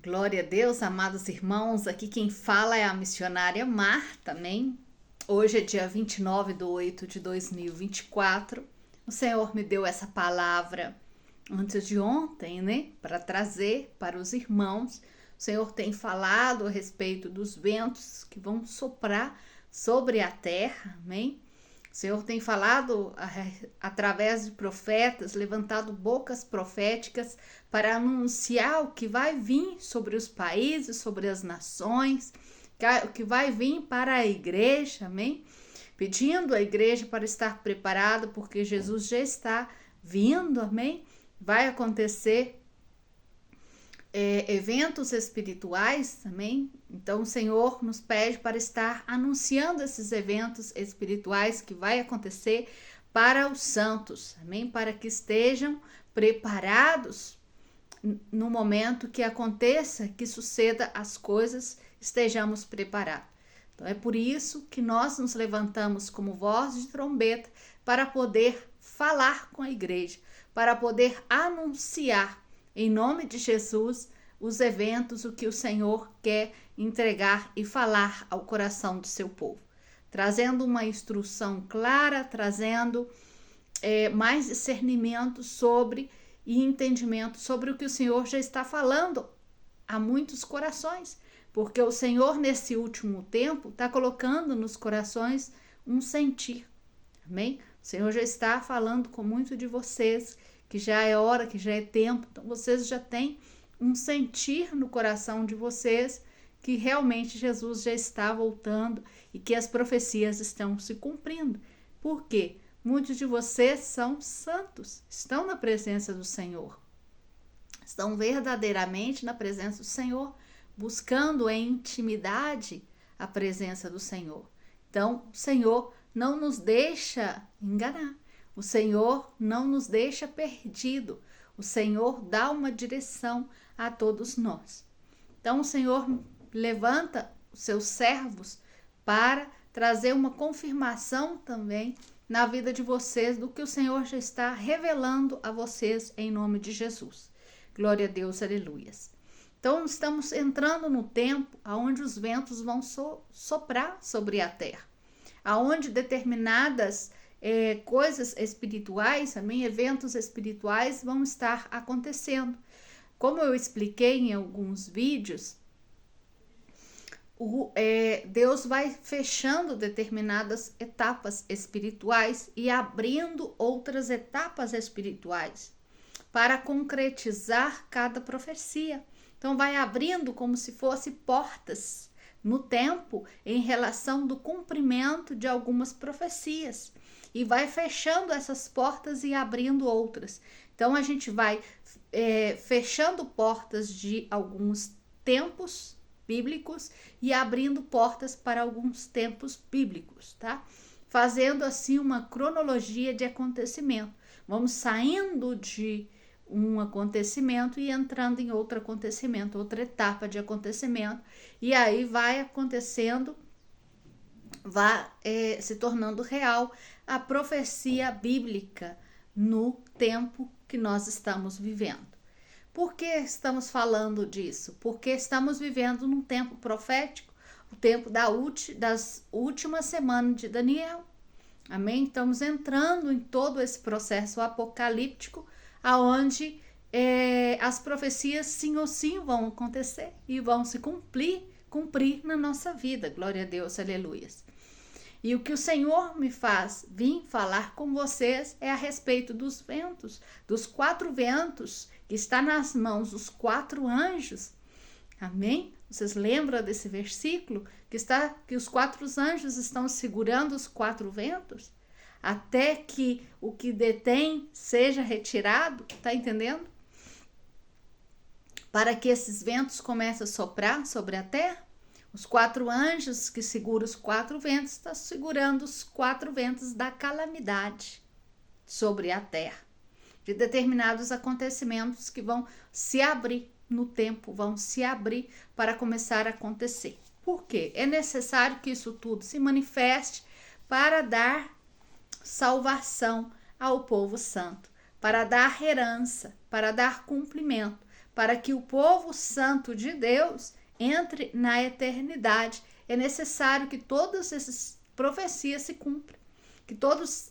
Glória a Deus, amados irmãos, aqui quem fala é a missionária Marta, amém? Hoje é dia 29/8/2024. O Senhor me deu essa palavra antes de ontem, né? Para trazer para os irmãos. O Senhor tem falado a respeito dos ventos que vão soprar sobre a terra, amém? O Senhor tem falado através de profetas, levantado bocas proféticas para anunciar o que vai vir sobre os países, sobre as nações, o que vai vir para a igreja, amém? Pedindo à igreja para estar preparada, porque Jesus já está vindo, amém? Vai acontecer eventos espirituais, amém? Então o Senhor nos pede para estar anunciando esses eventos espirituais que vai acontecer para os santos, amém? Para que estejam preparados no momento que aconteça, que suceda as coisas, estejamos preparados. Então é por isso que nós nos levantamos como voz de trombeta para poder falar com a igreja, para poder anunciar em nome de Jesus os eventos, o que o Senhor quer entregar e falar ao coração do seu povo. Trazendo uma instrução clara, trazendo mais discernimento sobre e entendimento sobre o que o Senhor já está falando a muitos corações. Porque o Senhor, nesse último tempo, está colocando nos corações um sentir. Amém? O Senhor já está falando com muito de vocês, que já é hora, que já é tempo. Então, vocês já têm um sentir no coração de vocês que realmente Jesus já está voltando e que as profecias estão se cumprindo. Por quê? Muitos de vocês são santos, estão na presença do Senhor. Estão verdadeiramente na presença do Senhor, buscando em intimidade a presença do Senhor. Então, o Senhor não nos deixa enganar. O Senhor não nos deixa perdido. O Senhor dá uma direção a todos nós. Então, o Senhor levanta os seus servos para trazer uma confirmação também na vida de vocês do que o Senhor já está revelando a vocês em nome de Jesus. Glória a Deus, aleluias. Então, estamos entrando no tempo onde os ventos vão soprar sobre a terra, aonde determinadas coisas espirituais, também eventos espirituais vão estar acontecendo. Como eu expliquei em alguns vídeos, Deus vai fechando determinadas etapas espirituais e abrindo outras etapas espirituais para concretizar cada profecia. Então vai abrindo como se fosse portas no tempo em relação do cumprimento de algumas profecias e vai fechando essas portas e abrindo outras. Então a gente vai fechando portas de alguns tempos bíblicos e abrindo portas para alguns tempos bíblicos, tá? Fazendo assim uma cronologia de acontecimento. Vamos saindo de um acontecimento e entrando em outro acontecimento, outra etapa de acontecimento, e aí vai acontecendo, vai se tornando real a profecia bíblica no tempo que nós estamos vivendo. Por que estamos falando disso? Porque estamos vivendo num tempo profético, o tempo das últimas semanas de Daniel. Amém? Estamos entrando em todo esse processo apocalíptico, aonde as profecias sim ou sim vão acontecer e vão se cumprir na nossa vida. Glória a Deus, aleluias. E o que o Senhor me faz vir falar com vocês é a respeito dos ventos, dos 4 ventos que está nas mãos dos 4 anjos. Amém? Vocês lembram desse versículo que os 4 anjos estão segurando os 4 ventos até que o que detém seja retirado, tá entendendo? Para que esses ventos comecem a soprar sobre a terra. Os 4 anjos que seguram os 4 ventos estão segurando os 4 ventos da calamidade sobre a terra, de determinados acontecimentos que vão se abrir no tempo, vão se abrir para começar a acontecer. Por quê? É necessário que isso tudo se manifeste para dar salvação ao povo santo, para dar herança, para dar cumprimento, para que o povo santo de Deus entre na eternidade. É necessário que todas essas profecias se cumpram, que todos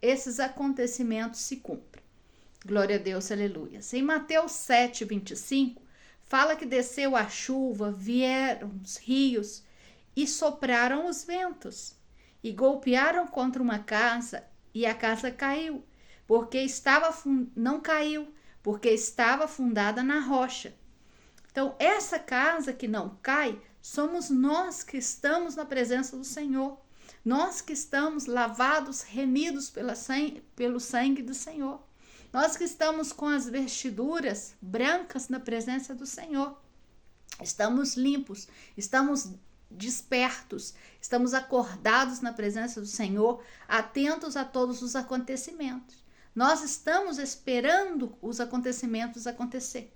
esses acontecimentos se cumpram. Glória a Deus, aleluia. Em Mateus 7, 25, fala que desceu a chuva, vieram os rios e sopraram os ventos e golpearam contra uma casa e a casa caiu, porque não caiu, porque estava fundada na rocha. Então, essa casa que não cai, somos nós que estamos na presença do Senhor. Nós que estamos lavados, remidos pelo sangue do Senhor. Nós que estamos com as vestiduras brancas na presença do Senhor. Estamos limpos, estamos despertos, estamos acordados na presença do Senhor, atentos a todos os acontecimentos. Nós estamos esperando os acontecimentos acontecer.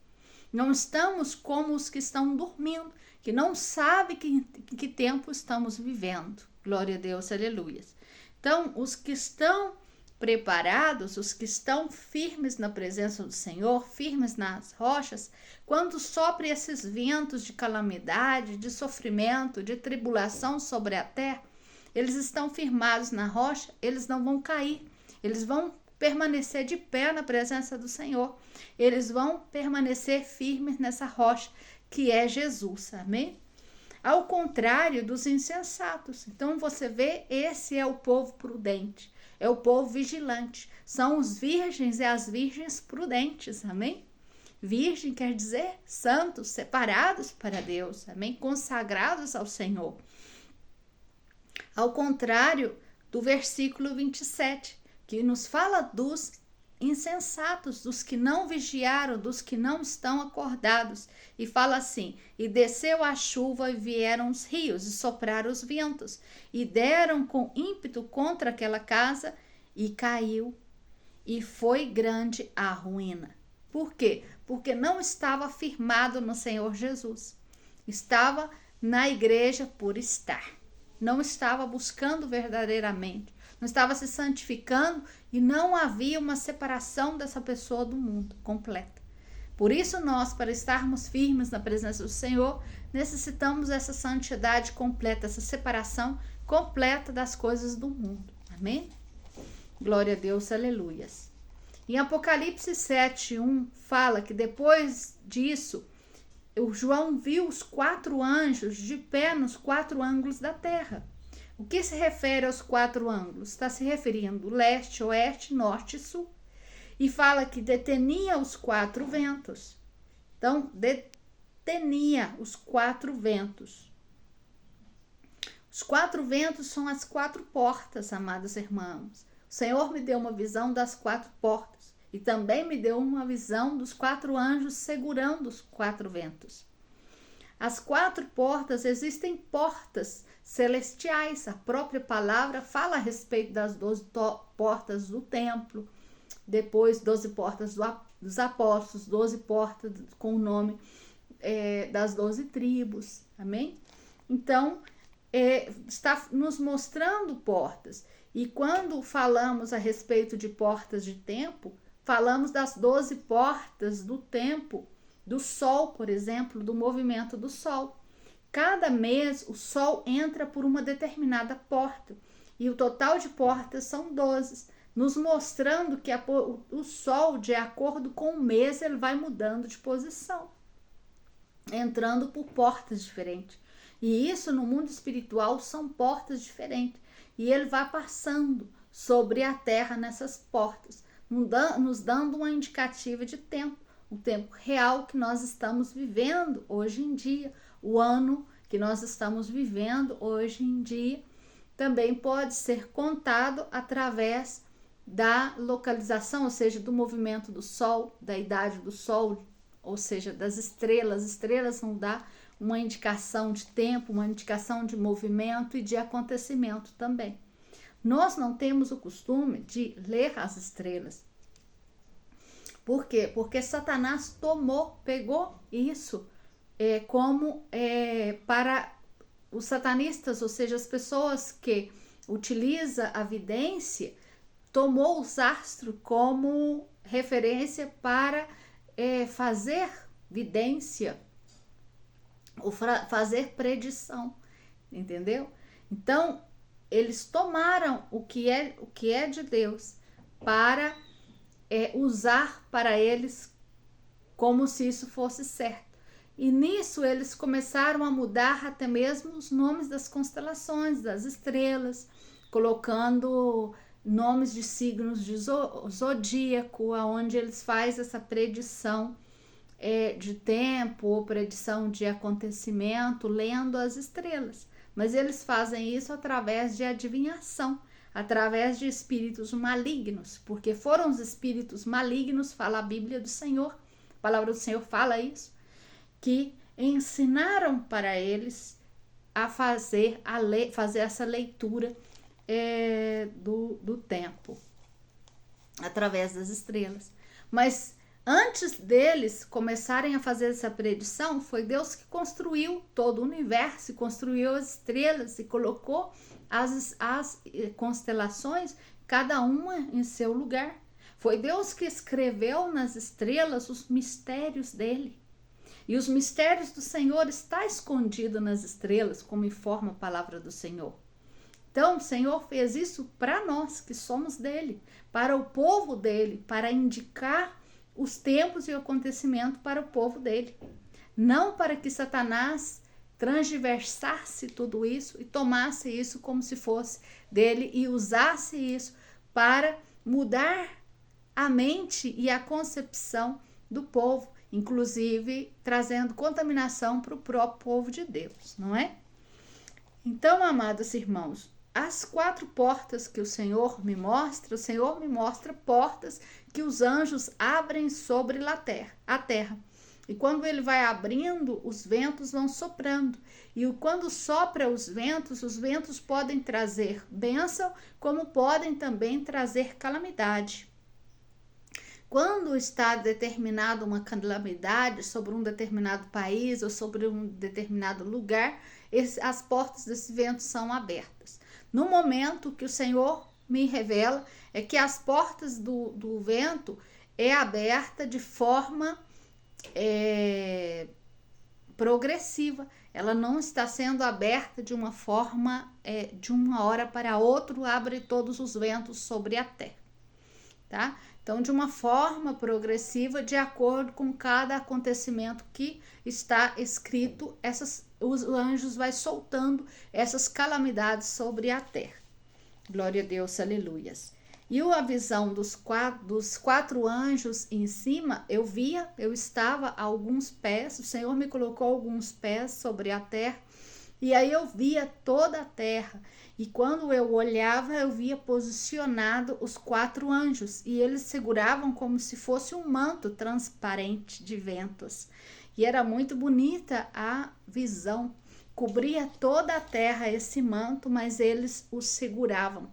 Não estamos como os que estão dormindo, que não sabem que tempo estamos vivendo. Glória a Deus, aleluia. Então, os que estão preparados, os que estão firmes na presença do Senhor, firmes nas rochas, quando sopram esses ventos de calamidade, de sofrimento, de tribulação sobre a terra, eles estão firmados na rocha, eles não vão cair, eles vão permanecer de pé na presença do Senhor. Eles vão permanecer firmes nessa rocha que é Jesus, amém? Ao contrário dos insensatos. Então você vê, esse é o povo prudente, é o povo vigilante. São os virgens e as virgens prudentes, amém? Virgem quer dizer santos, separados para Deus, amém? Consagrados ao Senhor. Ao contrário do versículo 27, que nos fala dos insensatos, dos que não vigiaram, dos que não estão acordados. E fala assim: e desceu a chuva e vieram os rios e sopraram os ventos e deram com ímpeto contra aquela casa e caiu, e foi grande a ruína. Por quê? Porque não estava firmado no Senhor Jesus. Estava na igreja por estar. Não estava buscando verdadeiramente. Não estava se santificando e não havia uma separação dessa pessoa do mundo completa. Por isso nós, para estarmos firmes na presença do Senhor, necessitamos essa santidade completa, essa separação completa das coisas do mundo. Amém? Glória a Deus, aleluias. Em Apocalipse 7:1 fala que depois disso, o João viu os 4 anjos de pé nos 4 ângulos da terra. O que se refere aos 4 ângulos? Está se referindo leste, oeste, norte e sul. E fala que detenia os 4 ventos. Então, detenia os 4 ventos. Os 4 ventos são as 4 portas, amados irmãos. O Senhor me deu uma visão das 4 portas. E também me deu uma visão dos 4 anjos segurando os 4 ventos. As 4 portas, existem portas celestiais. A própria palavra fala a respeito das 12 portas do templo, depois 12 portas dos apóstolos, 12 portas com o nome das 12 tribos, amém? Então, está nos mostrando portas. E quando falamos a respeito de portas de tempo, falamos das 12 portas do tempo, do sol, por exemplo, do movimento do sol. Cada mês o sol entra por uma determinada porta e o total de portas são 12, nos mostrando que o sol, de acordo com o mês, ele vai mudando de posição, entrando por portas diferentes. E isso no mundo espiritual são portas diferentes. E ele vai passando sobre a terra nessas portas, nos dando uma indicativa de tempo, o tempo real que nós estamos vivendo hoje em dia, o ano que nós estamos vivendo hoje em dia, também pode ser contado através da localização, ou seja, do movimento do Sol, da idade do Sol, ou seja, das estrelas. As estrelas vão dar uma indicação de tempo, uma indicação de movimento e de acontecimento também. Nós não temos o costume de ler as estrelas. Por quê? Porque Satanás pegou isso para os satanistas, ou seja, as pessoas que utilizam a vidência, tomou os astros como referência para fazer vidência, ou fazer predição, entendeu? Então, eles tomaram o que é de Deus para usar para eles como se isso fosse certo. E nisso eles começaram a mudar até mesmo os nomes das constelações, das estrelas, colocando nomes de signos de zodíaco, aonde eles fazem essa predição de tempo ou predição de acontecimento, lendo as estrelas. Mas eles fazem isso através de adivinhação, através de espíritos malignos, porque foram os espíritos malignos, fala a Bíblia do Senhor, a palavra do Senhor fala isso, que ensinaram para eles a fazer essa leitura do tempo, através das estrelas. Mas antes deles começarem a fazer essa predição, foi Deus que construiu todo o universo, construiu as estrelas e colocou as constelações, cada uma em seu lugar. Foi Deus que escreveu nas estrelas os mistérios dele. E os mistérios do Senhor está escondido nas estrelas, como informa a palavra do Senhor. Então, o Senhor fez isso para nós, que somos dele, para o povo dele, para indicar os tempos e o acontecimento para o povo dele. Não para que Satanás transversasse tudo isso e tomasse isso como se fosse dele e usasse isso para mudar a mente e a concepção do povo, inclusive trazendo contaminação para o próprio povo de Deus, não é? Então, amados irmãos, as 4 portas que o Senhor me mostra portas que os anjos abrem sobre a terra. E quando ele vai abrindo, os ventos vão soprando. E quando sopra os ventos podem trazer bênção, como podem também trazer calamidade. Quando está determinada uma calamidade sobre um determinado país ou sobre um determinado lugar, as portas desse vento são abertas. No momento que o Senhor me revela, é que as portas do vento é aberta de forma progressiva. Ela não está sendo aberta de uma forma, de uma hora para outra, abre todos os ventos sobre a terra, tá? Então, de uma forma progressiva, de acordo com cada acontecimento que está escrito, os anjos vai soltando essas calamidades sobre a terra. Glória a Deus, aleluias. E a visão dos quatro anjos em cima, eu estava a alguns pés, o Senhor me colocou alguns pés sobre a terra, e aí eu via toda a terra. E quando eu olhava, eu via posicionado os 4 anjos, e eles seguravam como se fosse um manto transparente de ventos. E era muito bonita a visão, cobria toda a terra esse manto, mas eles o seguravam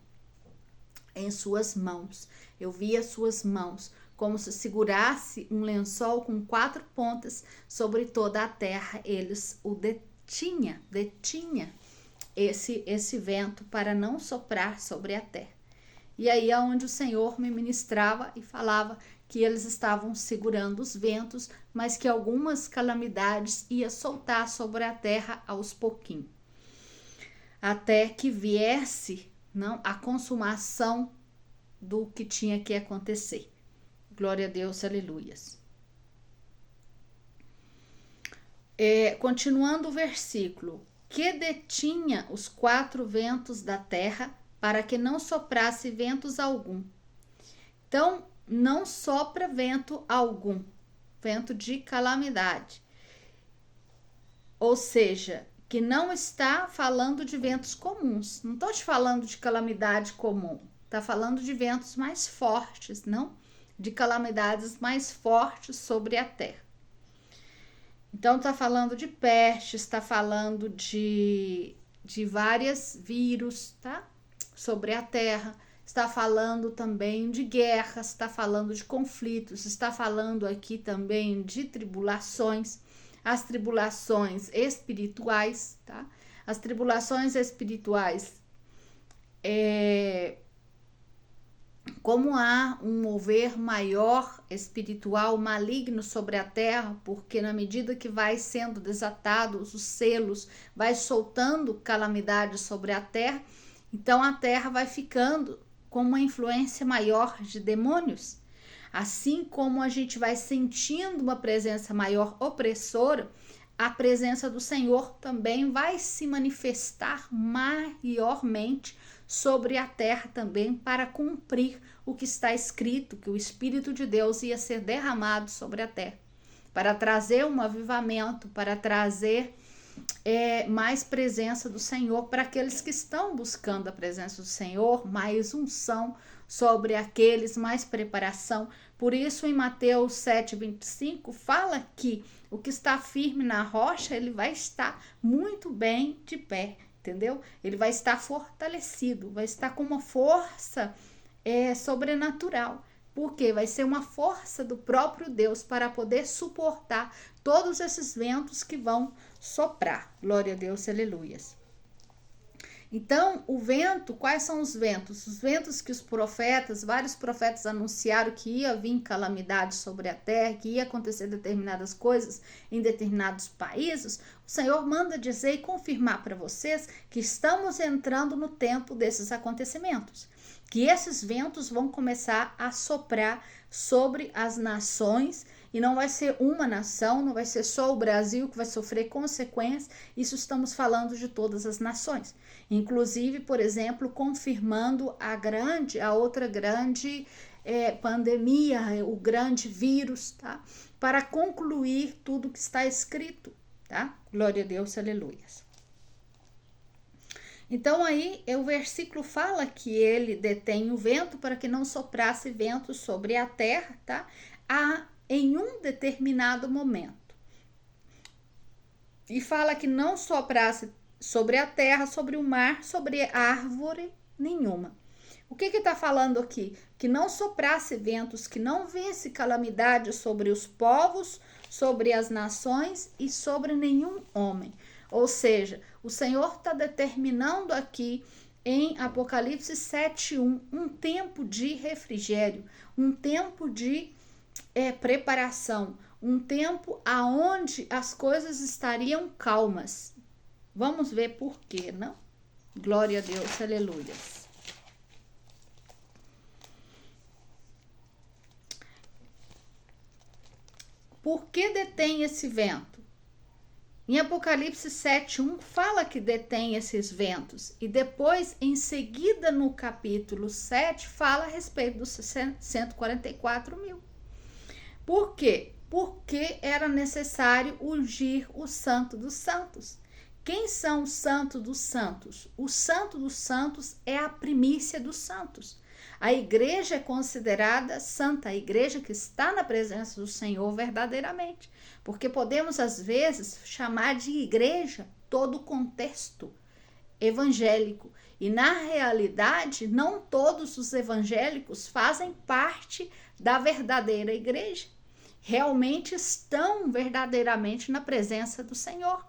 em suas mãos. Eu via suas mãos, como se segurasse um lençol com 4 pontas sobre toda a terra. Eles o detinha esse vento para não soprar sobre a terra. E aí é onde o Senhor me ministrava e falava que eles estavam segurando os ventos, mas que algumas calamidades ia soltar sobre a terra aos pouquinhos, até que viesse a consumação do que tinha que acontecer. Glória a Deus, aleluias. Continuando o versículo, que detinha os 4 ventos da terra, para que não soprasse ventos algum. Então, não sopra vento algum, vento de calamidade. Ou seja, que não está falando de ventos comuns. Não estou te falando de calamidade comum. Está falando de ventos mais fortes, não? De calamidades mais fortes sobre a terra. Então, está falando de pestes, está falando de vários vírus, tá? Sobre a terra. Está falando também de guerras, está falando de conflitos, está falando aqui também de tribulações, as tribulações espirituais, tá? As tribulações espirituais como há um mover maior espiritual maligno sobre a terra, porque na medida que vai sendo desatados os selos, vai soltando calamidade sobre a terra, então a terra vai ficando com uma influência maior de demônios. Assim como a gente vai sentindo uma presença maior opressora, a presença do Senhor também vai se manifestar maiormente sobre a terra também, para cumprir o que está escrito, que o Espírito de Deus ia ser derramado sobre a terra, para trazer um avivamento, para trazer mais presença do Senhor para aqueles que estão buscando a presença do Senhor, mais unção sobre aqueles, mais preparação. Por isso, em Mateus 7,25, fala que o que está firme na rocha, ele vai estar muito bem de pé, entendeu? Ele vai estar fortalecido, vai estar com uma força sobrenatural. Porque vai ser uma força do próprio Deus para poder suportar todos esses ventos que vão soprar. Glória a Deus, aleluias. Então, o vento, quais são os ventos? Os ventos que os profetas, vários profetas anunciaram que ia vir calamidade sobre a terra, que ia acontecer determinadas coisas em determinados países. O Senhor manda dizer e confirmar para vocês que estamos entrando no tempo desses acontecimentos, que esses ventos vão começar a soprar sobre as nações, e não vai ser uma nação, não vai ser só o Brasil que vai sofrer consequências. Isso estamos falando de todas as nações, inclusive, por exemplo, confirmando a outra grande pandemia, o grande vírus, tá? Para concluir tudo que está escrito, tá? Glória a Deus, aleluias. Então aí o versículo fala que ele detém o vento para que não soprasse vento sobre a terra, tá? Em um determinado momento. E fala que não soprasse sobre a terra, sobre o mar, sobre árvore nenhuma. O que está falando aqui? Que não soprasse ventos, que não viesse calamidade sobre os povos, sobre as nações e sobre nenhum homem. Ou seja, o Senhor está determinando aqui em Apocalipse 7:1 um tempo de refrigério, um tempo de preparação, um tempo aonde as coisas estariam calmas. Vamos ver por quê, não? Glória a Deus, aleluia. Por que detém esse vento? Em Apocalipse 7:1 fala que detém esses ventos, e depois, em seguida, no capítulo 7, fala a respeito dos 144 mil. Por quê? Porque era necessário ungir o Santo dos Santos. Quem são os santos dos santos? O Santo dos Santos é a primícia dos santos. A igreja é considerada santa, a igreja que está na presença do Senhor verdadeiramente. Porque podemos, às vezes, chamar de igreja todo o contexto evangélico. E, na realidade, não todos os evangélicos fazem parte da verdadeira igreja. Realmente estão verdadeiramente na presença do Senhor.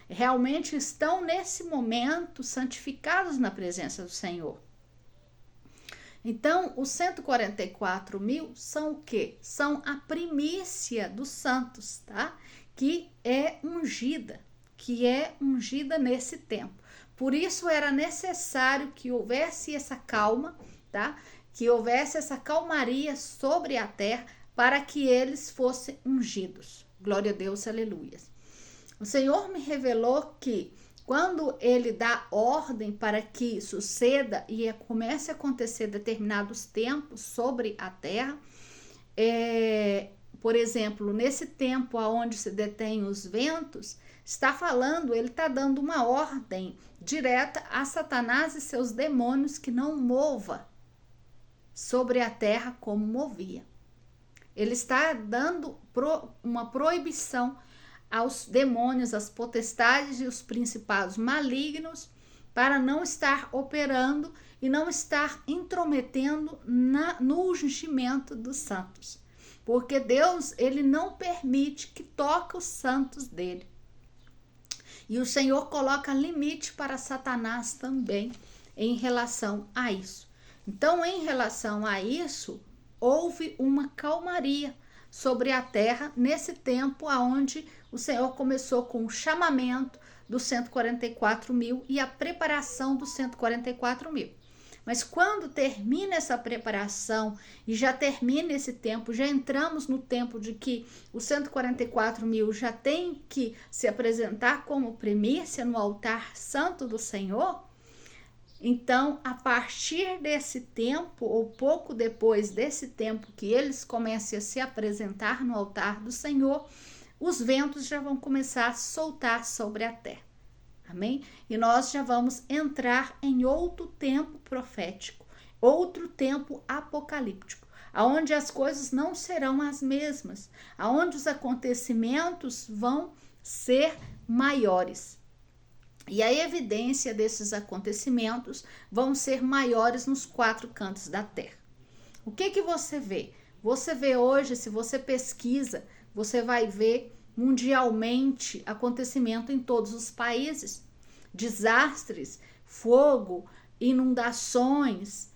Realmente estão, nesse momento, santificados na presença do Senhor. Então, os 144 mil são o quê? São a primícia dos santos, tá? Que é ungida nesse tempo. Por isso era necessário que houvesse essa calma, tá? Que houvesse essa calmaria sobre a terra para que eles fossem ungidos. Glória a Deus, aleluia. O Senhor me revelou que quando ele dá ordem para que suceda e comece a acontecer determinados tempos sobre a terra, por exemplo, nesse tempo onde se detém os ventos, ele está dando uma ordem direta a Satanás e seus demônios que não mova sobre a terra como movia. Ele está dando uma proibição aos demônios, às potestades e os principados malignos para não estar operando e não estar intrometendo no ungimento dos santos. Porque Deus, ele não permite que toque os santos dele. E o Senhor coloca limite para Satanás também em relação a isso. Então, em relação a isso, houve uma calmaria sobre a terra nesse tempo aonde o Senhor começou com o chamamento dos 144.000 e a preparação dos 144.000. Mas quando termina essa preparação e já termina esse tempo, já entramos no tempo de que os 144.000 já tem que se apresentar como primícia no altar santo do Senhor. Então, a partir desse tempo, ou pouco depois desse tempo que eles comecem a se apresentar no altar do Senhor, os ventos já vão começar a soltar sobre a terra. Amém? E nós já vamos entrar em outro tempo profético, outro tempo apocalíptico, aonde as coisas não serão as mesmas, aonde os acontecimentos vão ser maiores. E a evidência desses acontecimentos vão ser maiores nos 4 cantos da terra. O que você vê? Você vê hoje, se você pesquisa, você vai ver mundialmente acontecimento em todos os países, desastres, fogo, inundações,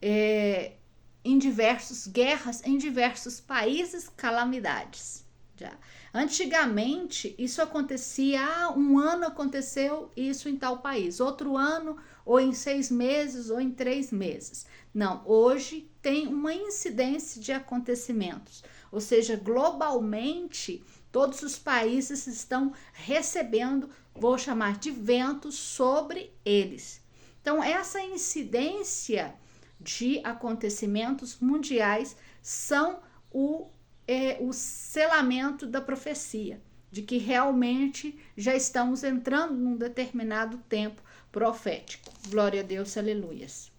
em diversas guerras, em diversos países, calamidades. Já. Antigamente, isso acontecia, um ano aconteceu isso em tal país, outro ano, ou em 6 meses, ou em 3 meses. Não, hoje tem uma incidência de acontecimentos, ou seja, globalmente, todos os países estão recebendo, vou chamar de ventos sobre eles. Então, essa incidência de acontecimentos mundiais são o selamento da profecia, de que realmente já estamos entrando num determinado tempo profético. Glória a Deus, aleluias.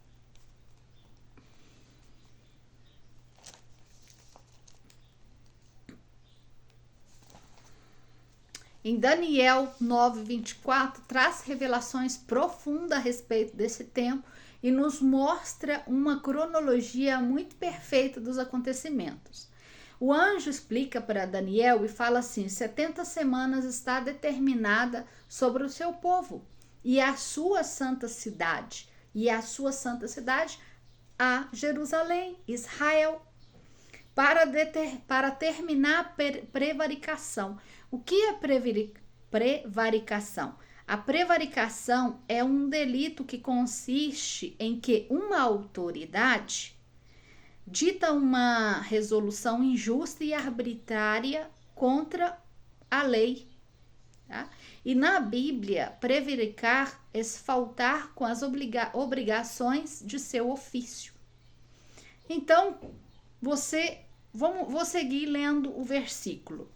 Em Daniel 9:24, traz revelações profundas a respeito desse tempo e nos mostra uma cronologia muito perfeita dos acontecimentos. O anjo explica para Daniel e fala assim: 70 semanas está determinada sobre o seu povo e a sua santa cidade. E a sua santa cidade, a Jerusalém, Israel, para terminar a prevaricação. O que é prevaricação? A prevaricação é um delito que consiste em que uma autoridade dita uma resolução injusta e arbitrária contra a lei. Tá? E na Bíblia, prevaricar é faltar com as obrigações de seu ofício. Então, vou seguir lendo o versículo.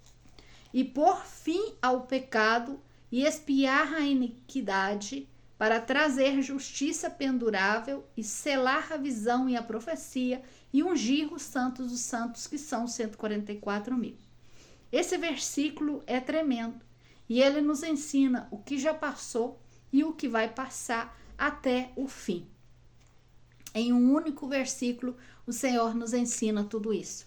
E pôr fim ao pecado e expiar a iniquidade, para trazer justiça pendurável e selar a visão e a profecia e ungir os santos dos santos, que são 144.000. Esse versículo é tremendo e ele nos ensina o que já passou e o que vai passar até o fim. Em um único versículo, o Senhor nos ensina tudo isso.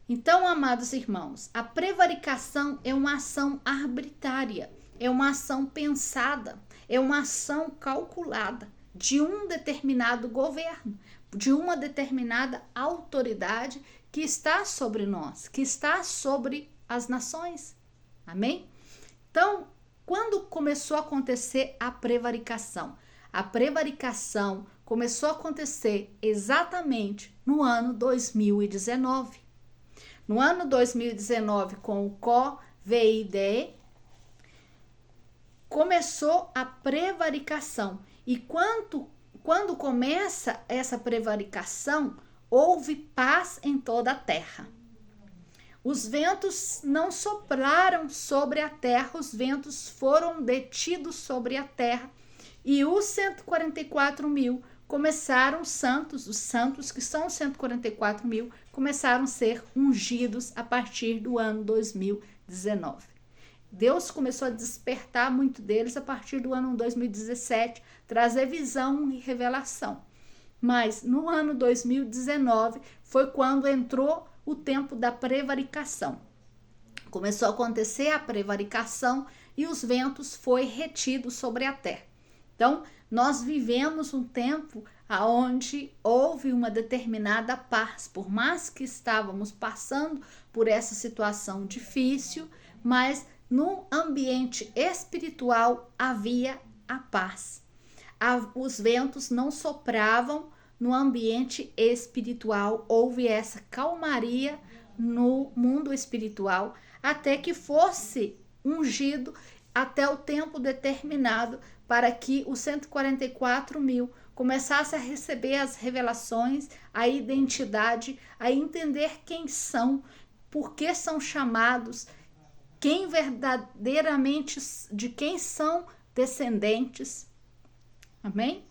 Então, amados irmãos, a prevaricação é uma ação arbitrária, é uma ação pensada, é uma ação calculada de um determinado governo, de uma determinada autoridade que está sobre nós, que está sobre as nações. Amém? Então, quando começou a acontecer a prevaricação? A prevaricação começou a acontecer exatamente no ano 2019. No ano 2019, com o COVID, começou a prevaricação. E quando começa essa prevaricação, houve paz em toda a terra. Os ventos não sopraram sobre a terra, os ventos foram detidos sobre a terra. E os 144.000 começaram os santos que são 144.000, começaram a ser ungidos a partir do ano 2019. Deus começou a despertar muito deles a partir do ano 2017, trazer visão e revelação. Mas no ano 2019 foi quando entrou o tempo da prevaricação. Começou a acontecer a prevaricação e os ventos foi retidos sobre a terra. Então, nós vivemos um tempo onde houve uma determinada paz, por mais que estávamos passando por essa situação difícil, mas no ambiente espiritual havia a paz. Os ventos não sopravam no ambiente espiritual, houve essa calmaria no mundo espiritual, até que fosse ungido até o tempo determinado para que os 144.000 começasse a receber as revelações, a identidade, a entender quem são, por que são chamados, quem verdadeiramente, de quem são descendentes. Amém?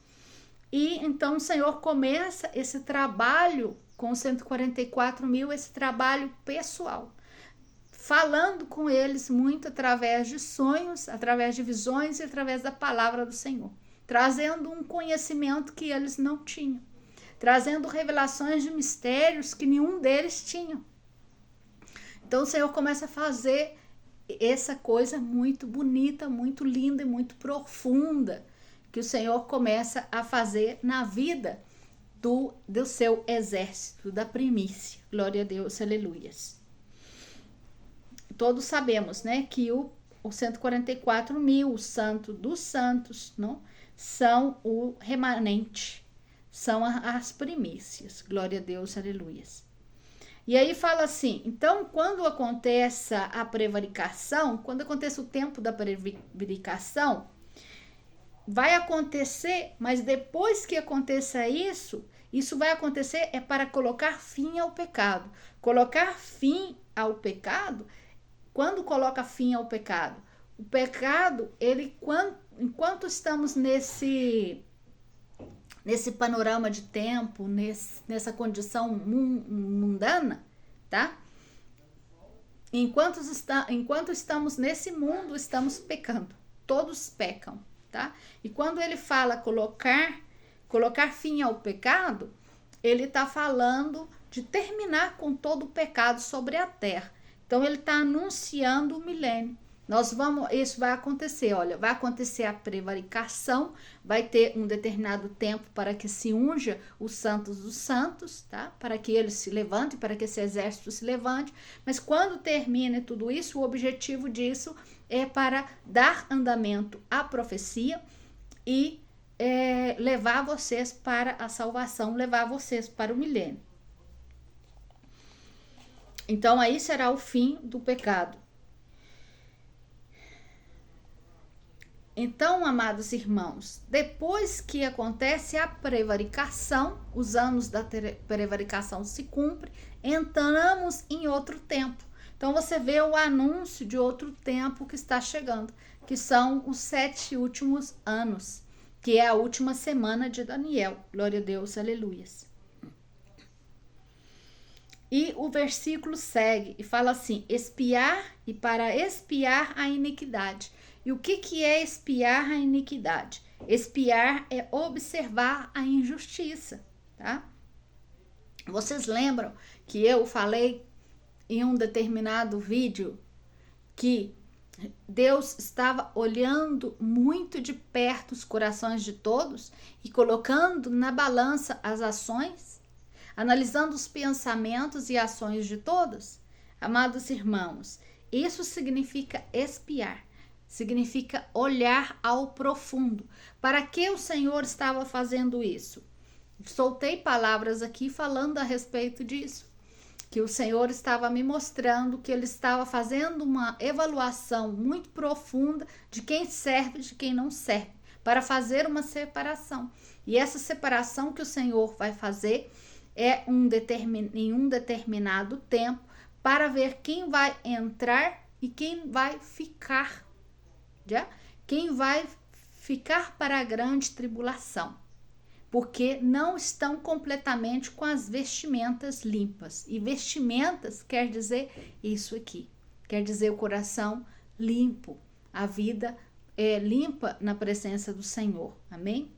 E então o Senhor começa esse trabalho com 144.000, esse trabalho pessoal, falando com eles muito através de sonhos, através de visões e através da palavra do Senhor, trazendo um conhecimento que eles não tinham, trazendo revelações de mistérios que nenhum deles tinha. Então o Senhor começa a fazer essa coisa muito bonita, muito linda e muito profunda, que o Senhor começa a fazer na vida do seu exército, da primícia. Glória a Deus, aleluias. Todos sabemos, né, que o 144.000, o santo dos santos, não, são o remanente, são as primícias. Glória a Deus, aleluias. E aí fala assim, então quando acontece a prevaricação, quando acontece o tempo da prevaricação, vai acontecer, mas depois que aconteça isso vai acontecer é para colocar fim ao pecado. Colocar fim ao pecado, quando coloca fim ao pecado? O pecado, ele, enquanto estamos nesse panorama de tempo, nessa condição mundana, tá? Enquanto estamos nesse mundo, estamos pecando. Todos pecam, tá? E quando ele fala colocar fim ao pecado, ele está falando de terminar com todo o pecado sobre a terra. Então ele está anunciando o milênio. Isso vai acontecer, olha, vai acontecer a prevaricação, vai ter um determinado tempo para que se unja os santos dos santos, tá? Para que eles se levantem, para que esse exército se levante, mas quando termina tudo isso, o objetivo disso é para dar andamento à profecia e levar vocês para a salvação, levar vocês para o milênio. Então aí será o fim do pecado. Então, amados irmãos, depois que acontece a prevaricação, os anos da prevaricação se cumprem, entramos em outro tempo. Então, você vê o anúncio de outro tempo que está chegando, que são os 7 últimos anos, que é a última semana de Daniel. Glória a Deus, aleluias. E o versículo segue e fala assim, espiar e para espiar a iniquidade. E o que é espiar a iniquidade? Espiar é observar a injustiça, tá? Vocês lembram que eu falei em um determinado vídeo que Deus estava olhando muito de perto os corações de todos e colocando na balança as ações, analisando os pensamentos e ações de todos? Amados irmãos, isso significa espiar. Significa olhar ao profundo. Para que o Senhor estava fazendo isso? Soltei palavras aqui falando a respeito disso. Que o Senhor estava me mostrando que Ele estava fazendo uma avaliação muito profunda de quem serve e de quem não serve. Para fazer uma separação. E essa separação que o Senhor vai fazer é em um determinado tempo para ver quem vai entrar e quem vai ficar. Já? Quem vai ficar para a grande tribulação, porque não estão completamente com as vestimentas limpas. E vestimentas quer dizer isso aqui, quer dizer o coração limpo, a vida limpa na presença do Senhor, amém?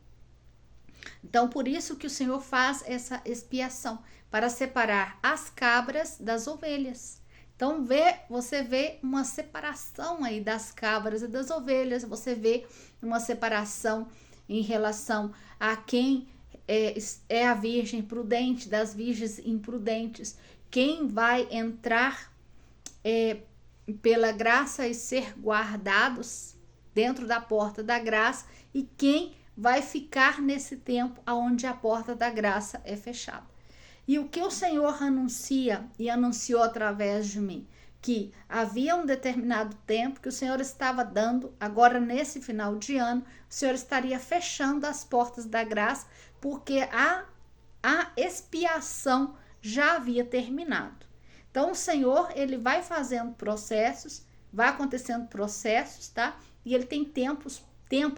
Então, por isso que o Senhor faz essa expiação, para separar as cabras das ovelhas. Então, você vê uma separação aí das cabras e das ovelhas, você vê uma separação em relação a quem é a virgem prudente das virgens imprudentes, quem vai entrar pela graça e ser guardados dentro da porta da graça, e quem vai ficar nesse tempo onde a porta da graça é fechada. E o que o Senhor anuncia e anunciou através de mim? Que havia um determinado tempo que o Senhor estava dando, agora nesse final de ano, o Senhor estaria fechando as portas da graça, porque a expiação já havia terminado. Então o Senhor, ele vai fazendo processos, vai acontecendo processos, tá? E ele tem tempo,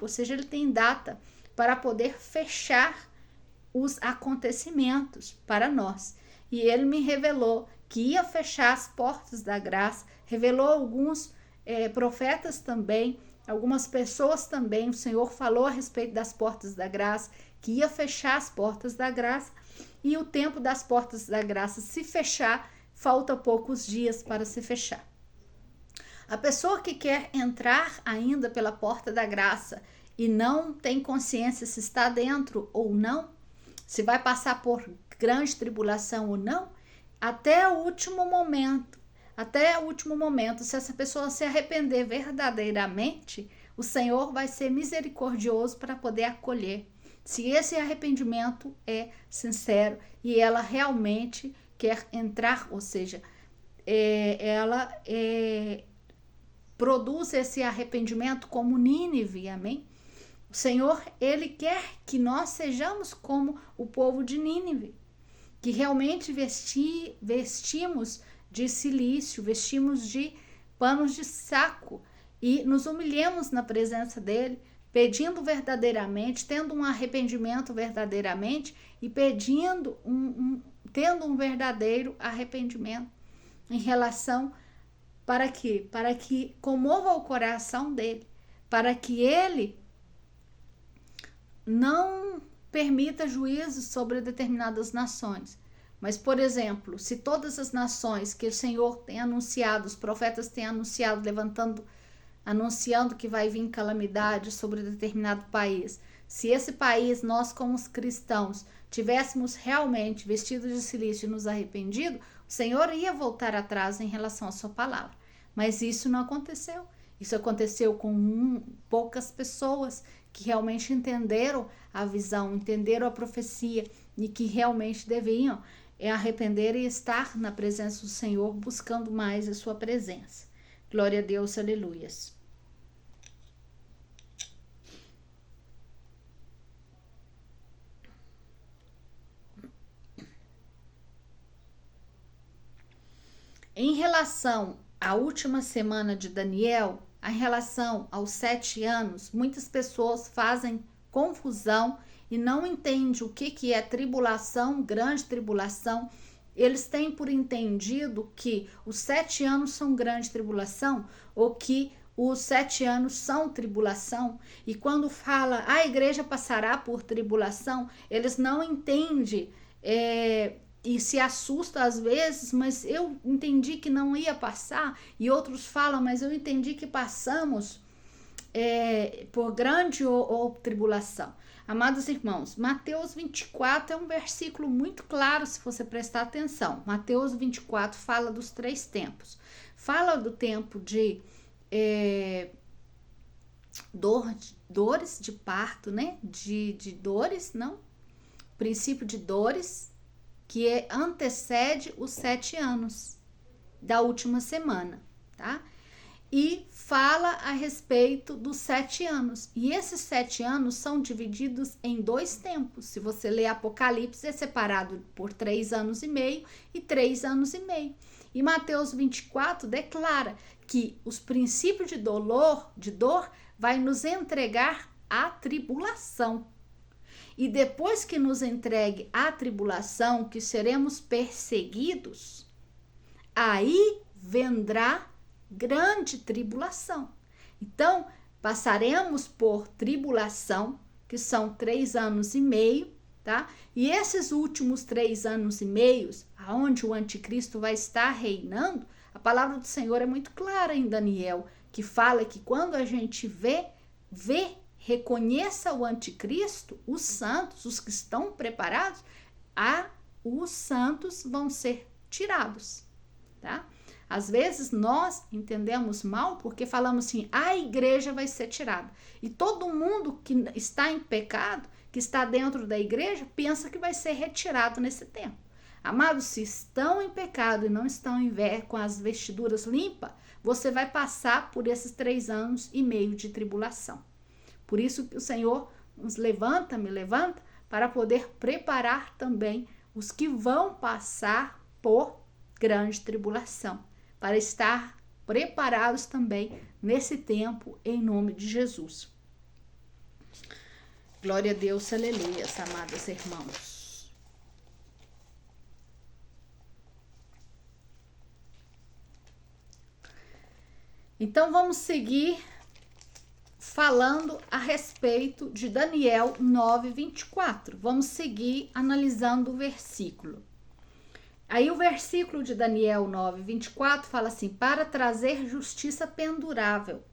ou seja, ele tem data para poder fechar os acontecimentos para nós. E ele me revelou que ia fechar as portas da graça, revelou alguns profetas também, algumas pessoas também, o Senhor falou a respeito das portas da graça, que ia fechar as portas da graça, e o tempo das portas da graça se fechar, falta poucos dias para se fechar. A pessoa que quer entrar ainda pela porta da graça e não tem consciência se está dentro ou não, se vai passar por grande tribulação ou não, até o último momento, se essa pessoa se arrepender verdadeiramente, o Senhor vai ser misericordioso para poder acolher. Se esse arrependimento é sincero e ela realmente quer entrar, ou seja, ela produz esse arrependimento como Nínive, amém? O Senhor, ele quer que nós sejamos como o povo de Nínive, que realmente vestimos de cilício, vestimos de panos de saco e nos humilhemos na presença dele, pedindo verdadeiramente, tendo um arrependimento verdadeiramente e pedindo tendo um verdadeiro arrependimento em relação para quê? Para que comova o coração dele, para que ele não permita juízos sobre determinadas nações. Mas, por exemplo, se todas as nações que o Senhor tem anunciado, os profetas têm anunciado, anunciando que vai vir calamidade sobre determinado país, se esse país, nós como os cristãos, tivéssemos realmente vestidos de silício e nos arrependido, o Senhor ia voltar atrás em relação à sua palavra. Mas isso não aconteceu. Isso aconteceu com poucas pessoas que realmente entenderam a visão, entenderam a profecia e que realmente deviam arrepender e estar na presença do Senhor, buscando mais a sua presença. Glória a Deus, aleluias. Em relação à última semana de Daniel, em relação aos 7 anos, muitas pessoas fazem confusão e não entendem o que é tribulação, grande tribulação. Eles têm por entendido que os 7 anos são grande tribulação, ou que os 7 anos são tribulação. E quando fala a igreja passará por tribulação, eles não entendem e se assusta às vezes, mas eu entendi que não ia passar, e outros falam, mas eu entendi que passamos por grande ou tribulação. Amados irmãos, Mateus 24 é um versículo muito claro, se você prestar atenção. Mateus 24 fala dos 3 tempos. Fala do tempo de dores de parto, né? De dores, não? Princípio de dores, que antecede os 7 anos da última semana, tá? E fala a respeito dos 7 anos. E esses 7 anos são divididos em 2 tempos. Se você ler Apocalipse, é separado por 3 anos e meio e 3 anos e meio. E Mateus 24 declara que os princípios de dor, vai nos entregar a tribulação. E depois que nos entregue a tribulação, que seremos perseguidos, aí vendrá grande tribulação. Então, passaremos por tribulação, que são 3 anos e meio, tá? E esses últimos 3 anos e meio, aonde o anticristo vai estar reinando, a palavra do Senhor é muito clara em Daniel, que fala que quando a gente vê reconheça o anticristo, os santos, os que estão preparados, os santos vão ser tirados, tá? Às vezes nós entendemos mal porque falamos assim, a igreja vai ser tirada. E todo mundo que está em pecado, que está dentro da igreja, pensa que vai ser retirado nesse tempo. Amados, se estão em pecado e não estão com as vestiduras limpas, você vai passar por esses 3 anos e meio de tribulação. Por isso que o Senhor nos levanta, me levanta, para poder preparar também os que vão passar por grande tribulação, para estar preparados também nesse tempo, em nome de Jesus. Glória a Deus, aleluia, amados irmãos. Então vamos seguir falando a respeito de Daniel 9:24. Vamos seguir analisando o versículo. Aí o versículo de Daniel 9:24 fala assim, para trazer justiça pendurável.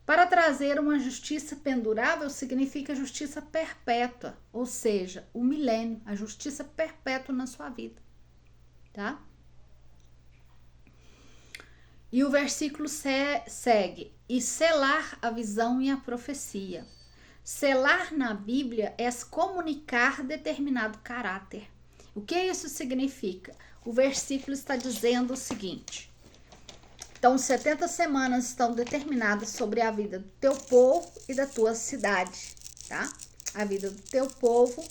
Para trazer uma justiça pendurável significa justiça perpétua, ou seja, o milênio, a justiça perpétua na sua vida, tá? E o versículo segue, e selar a visão e a profecia. Selar na Bíblia é comunicar determinado caráter. O que isso significa? O versículo está dizendo o seguinte, então 70 semanas estão determinadas sobre a vida do teu povo e da tua cidade, tá? A vida do teu povo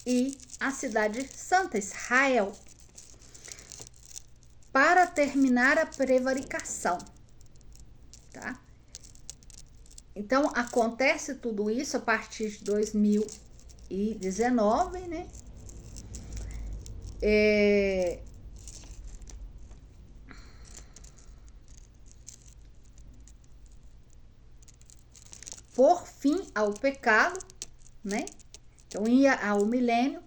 e a cidade santa, Israel, para terminar a prevaricação, tá? Então, acontece tudo isso a partir de 2019, né? Por fim ao pecado, né? Então, ia ao milênio.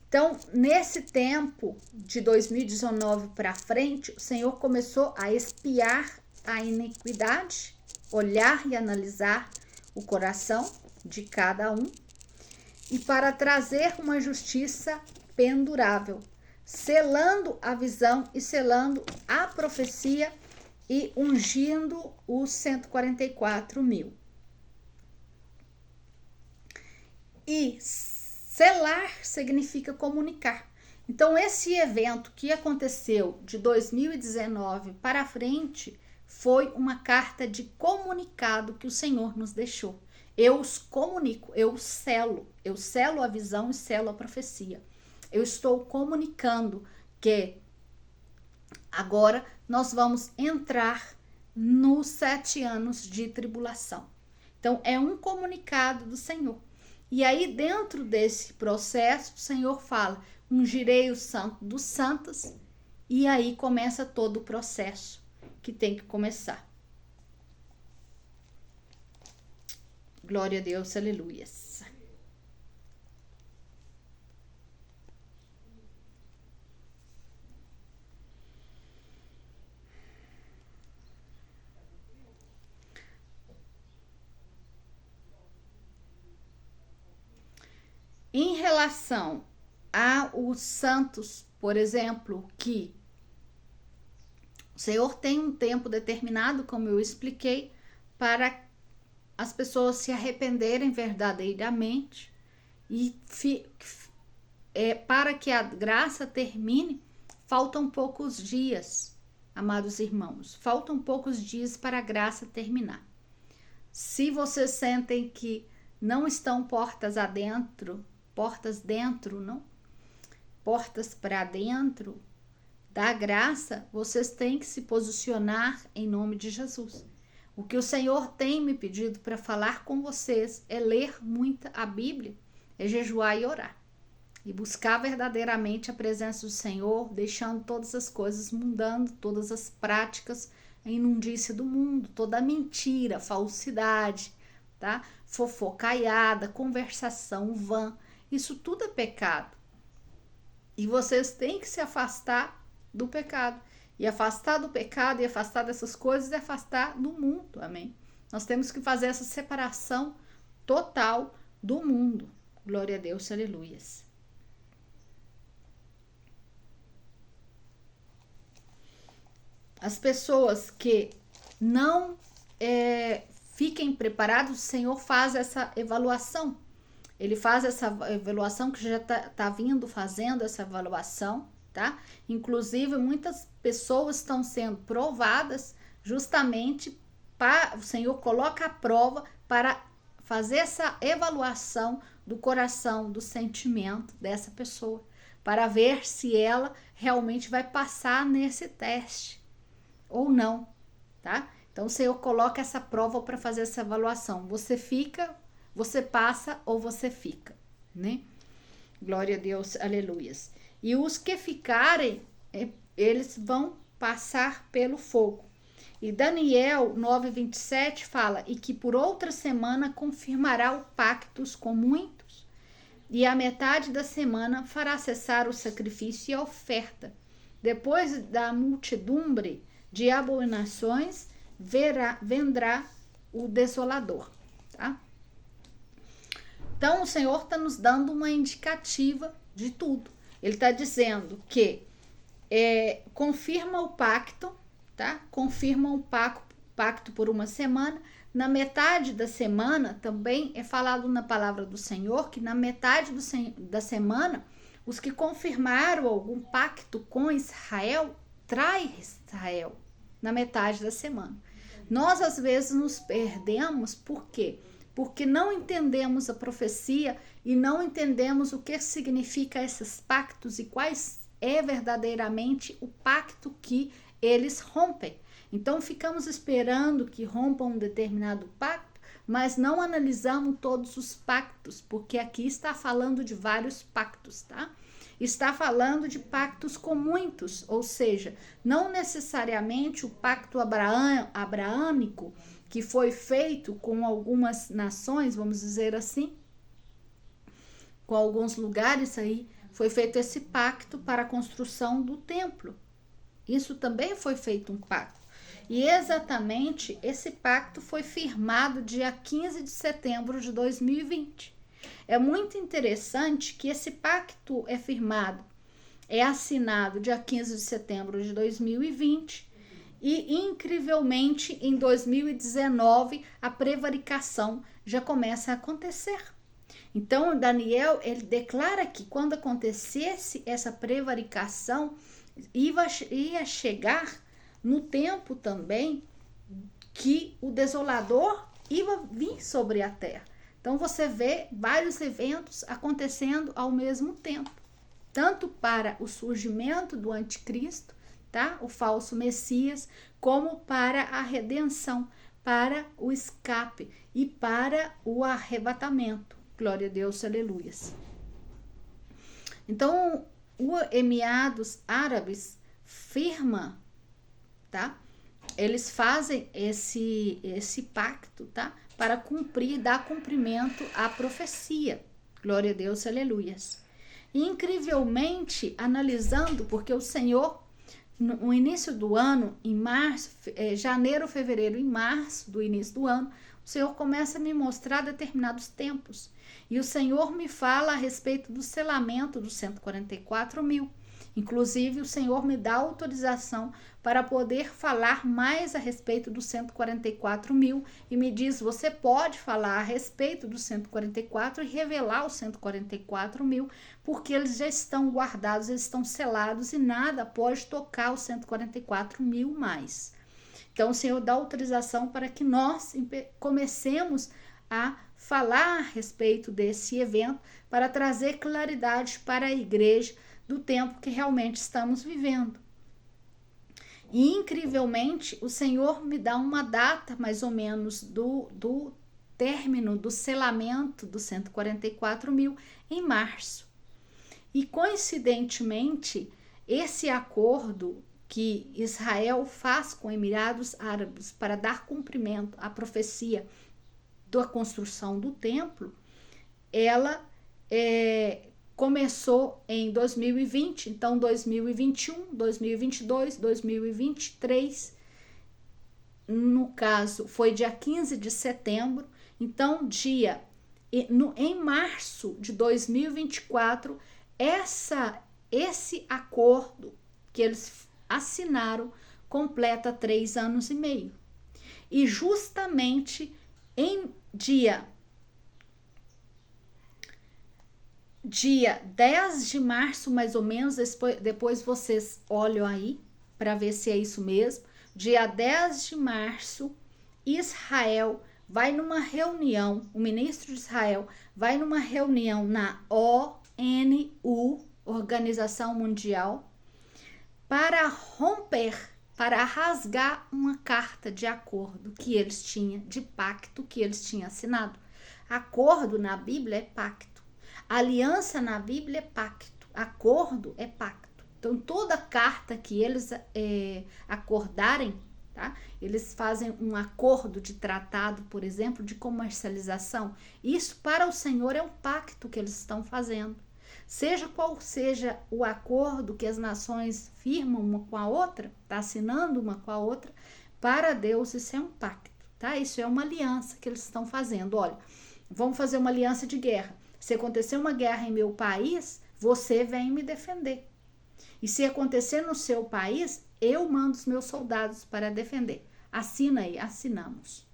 Então, nesse tempo de 2019 para frente, o Senhor começou a espiar a iniquidade, olhar e analisar o coração de cada um e para trazer uma justiça pendurável, selando a visão e selando a profecia e ungindo os 144 mil. E selar significa comunicar. Então, esse evento que aconteceu de 2019 para frente foi uma carta de comunicado que o Senhor nos deixou. Eu os comunico, eu selo a visão e selo a profecia. Eu estou comunicando que agora nós vamos entrar nos 7 anos de tribulação. Então, é um comunicado do Senhor. E aí, dentro desse processo, o Senhor fala, ungirei o santo dos santos, e aí começa todo o processo que tem que começar. Glória a Deus, aleluias. Em relação aos santos, por exemplo, que o Senhor tem um tempo determinado, como eu expliquei, para as pessoas se arrependerem verdadeiramente e para que a graça termine, faltam poucos dias, amados irmãos, faltam poucos dias para a graça terminar. Se vocês sentem que não estão portas para dentro da graça, vocês têm que se posicionar em nome de Jesus. O que o Senhor tem me pedido para falar com vocês é ler muito a Bíblia, é jejuar e orar. E buscar verdadeiramente a presença do Senhor, deixando todas as coisas, mudando todas as práticas, a imundície do mundo, toda a mentira, falsidade, tá? Fofocaiada, conversação vã, isso tudo é pecado. E vocês têm que se afastar do pecado. E afastar do pecado e afastar dessas coisas e afastar do mundo, amém? Nós temos que fazer essa separação total do mundo. Glória a Deus, aleluias. As pessoas que não fiquem preparados, o Senhor faz essa avaliação. Ele faz essa avaliação, que já tá vindo fazendo essa avaliação, tá? Inclusive, muitas pessoas estão sendo provadas justamente para o Senhor coloca a prova para fazer essa avaliação do coração, do sentimento dessa pessoa, para ver se ela realmente vai passar nesse teste ou não, tá? Então o Senhor coloca essa prova para fazer essa avaliação. Você fica, você passa ou você fica, né? Glória a Deus, aleluias. E os que ficarem, eles vão passar pelo fogo. E Daniel 9:27 fala, e que por outra semana confirmará o pacto com muitos, e a metade da semana fará cessar o sacrifício e a oferta. Depois da multidumbre de abominações, vendrá o desolador, tá? Então, o Senhor está nos dando uma indicativa de tudo. Ele está dizendo que confirma o pacto, tá? Confirma o pacto por uma semana. Na metade da semana, também é falado na palavra do Senhor, que na metade da semana, os que confirmaram algum pacto com Israel, trai Israel na metade da semana. Nós, às vezes, nos perdemos, por quê? Porque não entendemos a profecia e não entendemos o que significa esses pactos e quais é verdadeiramente o pacto que eles rompem. Então, ficamos esperando que rompam um determinado pacto, mas não analisamos todos os pactos, porque aqui está falando de vários pactos, tá? Está falando de pactos com muitos, ou seja, não necessariamente o pacto abraâmico, que foi feito com algumas nações, vamos dizer assim, com alguns lugares aí, foi feito esse pacto para a construção do templo. Isso também foi feito um pacto. E exatamente esse pacto foi firmado dia 15 de setembro de 2020. É muito interessante que esse pacto é firmado, é assinado dia 15 de setembro de 2020 e, incrivelmente, em 2019, a prevaricação já começa a acontecer. Então, Daniel, ele declara que quando acontecesse essa prevaricação, ia chegar no tempo também que o desolador ia vir sobre a terra. Então, você vê vários eventos acontecendo ao mesmo tempo, tanto para o surgimento do anticristo, tá? O falso Messias, como para a redenção, para o escape e para o arrebatamento. Glória a Deus, aleluias. Então, o Emirados Árabes firma, tá? Eles fazem esse pacto, tá? Para dar cumprimento à profecia. Glória a Deus, aleluias. E, incrivelmente, analisando, porque o Senhor, no início do ano, em março, janeiro, fevereiro, em março do início do ano, o Senhor começa a me mostrar determinados tempos. E o Senhor me fala a respeito do selamento dos 144 mil. Inclusive, o Senhor me dá autorização para poder falar mais a respeito dos 144 mil e me diz, você pode falar a respeito dos 144 e revelar os 144 mil, porque eles já estão guardados, eles estão selados e nada pode tocar os 144 mil mais. Então, o Senhor dá autorização para que nós comecemos a falar a respeito desse evento para trazer claridade para a igreja do tempo que realmente estamos vivendo. E, incrivelmente, o Senhor me dá uma data, mais ou menos, do término do selamento dos 144 mil em março. E, coincidentemente, esse acordo que Israel faz com Emirados Árabes para dar cumprimento à profecia da construção do templo, ela começou em 2020, então 2021, 2022, 2023, no caso foi dia 15 de setembro, então dia em março de 2024, esse acordo que eles assinaram completa 3 anos e meio. E justamente em dia 10 de março, mais ou menos, depois vocês olham aí para ver se é isso mesmo. Dia 10 de março, Israel vai numa reunião, o ministro de Israel vai numa reunião na ONU, Organização Mundial, para romper, para rasgar uma carta de acordo que eles tinham, de pacto que eles tinham assinado. Acordo na Bíblia é pacto. Aliança na Bíblia é pacto. Acordo é pacto. Então, toda carta que eles acordarem, tá? Eles fazem um acordo de tratado, por exemplo, de comercialização. Isso para o Senhor é um pacto que eles estão fazendo. Seja qual seja o acordo que as nações firmam uma com a outra, tá assinando uma com a outra, para Deus isso é um pacto, tá? Isso é uma aliança que eles estão fazendo. Olha, vamos fazer uma aliança de guerra. Se acontecer uma guerra em meu país, você vem me defender. E se acontecer no seu país, eu mando os meus soldados para defender. Assina aí, assinamos.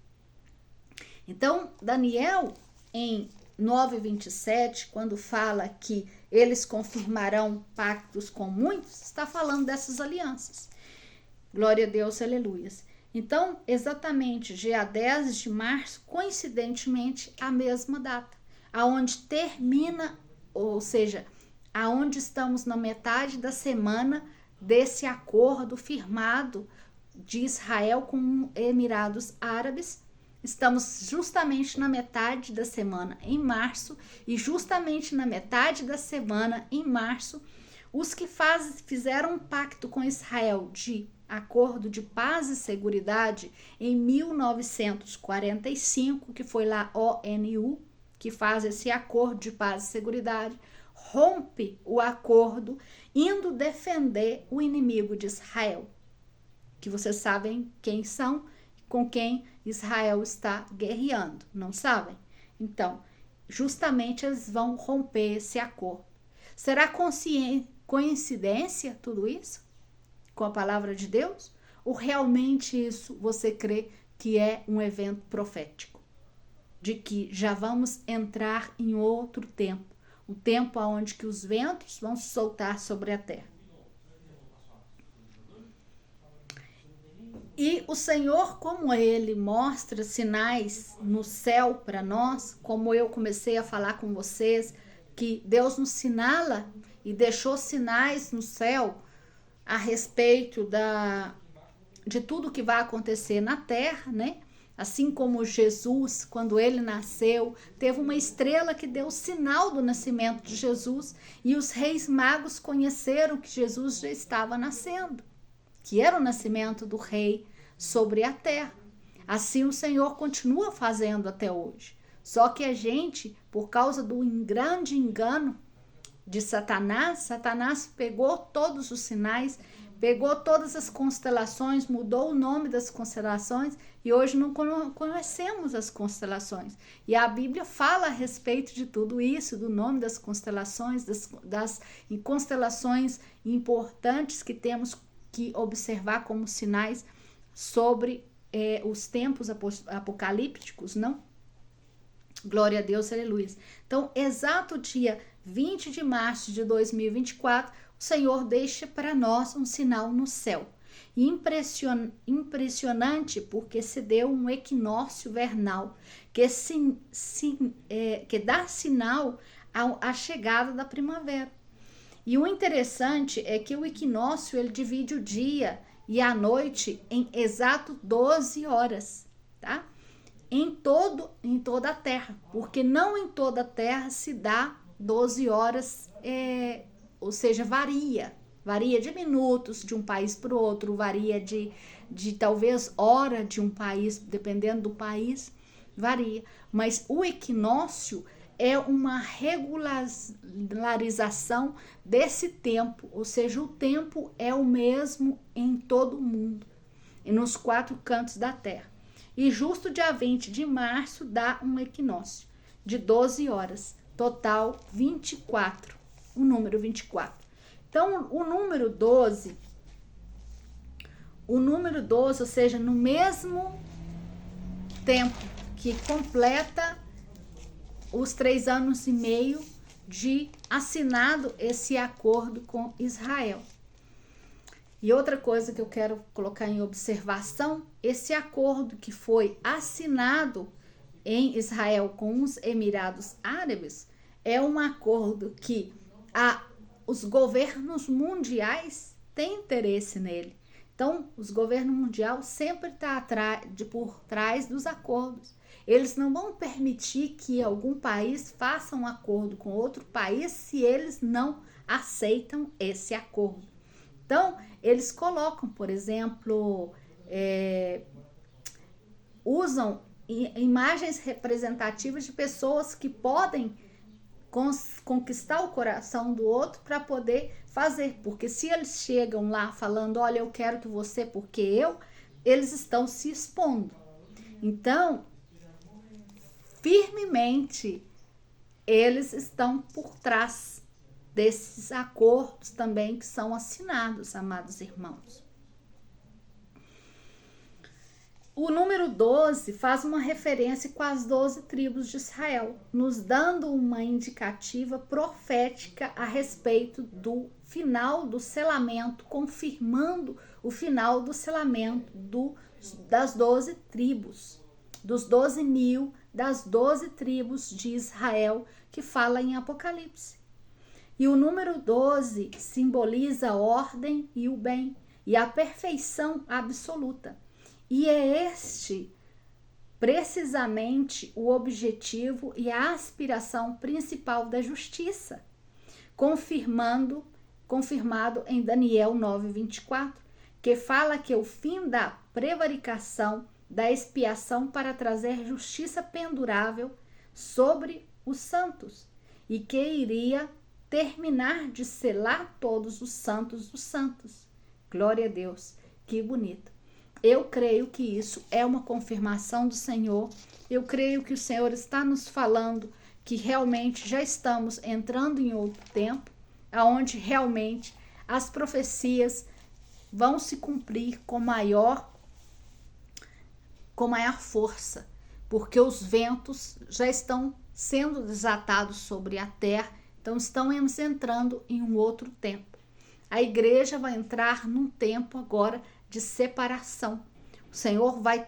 Então, Daniel, em 9:27, quando fala que eles confirmarão pactos com muitos, está falando dessas alianças. Glória a Deus, aleluias. Então, exatamente dia 10 de março, coincidentemente, a mesma data, aonde termina, ou seja, aonde estamos na metade da semana desse acordo firmado de Israel com Emirados Árabes. Estamos justamente na metade da semana, em março, e justamente na metade da semana, em março, os que fizeram um pacto com Israel de acordo de paz e seguridade em 1945, que foi lá ONU, que faz esse acordo de paz e seguridade, rompe o acordo indo defender o inimigo de Israel, que vocês sabem quem são, com quem Israel está guerreando, não sabem? Então, justamente eles vão romper esse acordo. Será coincidência tudo isso com a palavra de Deus? Ou realmente isso você crê que é um evento profético? De que já vamos entrar em outro tempo, o tempo onde que os ventos vão se soltar sobre a terra. E o Senhor, como Ele mostra sinais no céu para nós, como eu comecei a falar com vocês, que Deus nos sinala e deixou sinais no céu a respeito de tudo que vai acontecer na terra, né? Assim como Jesus, quando ele nasceu, teve uma estrela que deu o sinal do nascimento de Jesus, e os reis magos conheceram que Jesus já estava nascendo, que era o nascimento do rei sobre a terra. Assim o Senhor continua fazendo até hoje. Só que a gente, por causa do grande engano de Satanás pegou todos os sinais, pegou todas as constelações, mudou o nome das constelações e hoje não conhecemos as constelações. E a Bíblia fala a respeito de tudo isso, do nome das constelações, das constelações importantes que temos que observar como sinais sobre os tempos apocalípticos, não? Glória a Deus, aleluia. Então, exato dia 20 de março de 2024, o Senhor deixa para nós um sinal no céu. E impressionante porque se deu um equinócio vernal que dá sinal à chegada da primavera. E o interessante é que o equinócio ele divide o dia e a noite em exato 12 horas, tá? Em toda a Terra, porque não em toda a Terra se dá 12 horas, ou seja, varia de minutos de um país para o outro, varia de talvez hora de um país, dependendo do país, varia. Mas o equinócio é uma regularização desse tempo, ou seja, o tempo é o mesmo em todo o mundo, e nos 4 cantos da Terra. E justo dia 20 de março dá um equinócio. de 12 horas, total 24, o número 24. Então, o número 12, ou seja, no mesmo tempo que completa os 3 anos e meio de assinado esse acordo com Israel. E outra coisa que eu quero colocar em observação, esse acordo que foi assinado em Israel com os Emirados Árabes é um acordo que os governos mundiais têm interesse nele. Então, os governos mundiais sempre estão por trás dos acordos. Eles não vão permitir que algum país faça um acordo com outro país se eles não aceitam esse acordo. Então, eles colocam, por exemplo, usam imagens representativas de pessoas que podem conquistar o coração do outro para poder fazer, porque se eles chegam lá falando, olha, eu quero que você, porque eles estão se expondo. Então, firmemente, eles estão por trás desses acordos também que são assinados, amados irmãos. O número 12 faz uma referência com as 12 tribos de Israel, nos dando uma indicativa profética a respeito do final do selamento, confirmando o final do selamento das 12 tribos, dos 12 mil, das 12 tribos de Israel, que fala em Apocalipse. E o número 12 simboliza a ordem e o bem, e a perfeição absoluta. E é este precisamente o objetivo e a aspiração principal da justiça, confirmado em Daniel 9:24, que fala que o fim da prevaricação, da expiação para trazer justiça pendurável sobre os santos, e que iria terminar de selar todos os santos dos santos. Glória a Deus, que bonito. Eu creio que isso é uma confirmação do Senhor. Eu creio que o Senhor está nos falando que realmente já estamos entrando em outro tempo, onde realmente as profecias vão se cumprir com maior força, porque os ventos já estão sendo desatados sobre a terra, então estamos entrando em um outro tempo. A igreja vai entrar num tempo agora de separação. O Senhor vai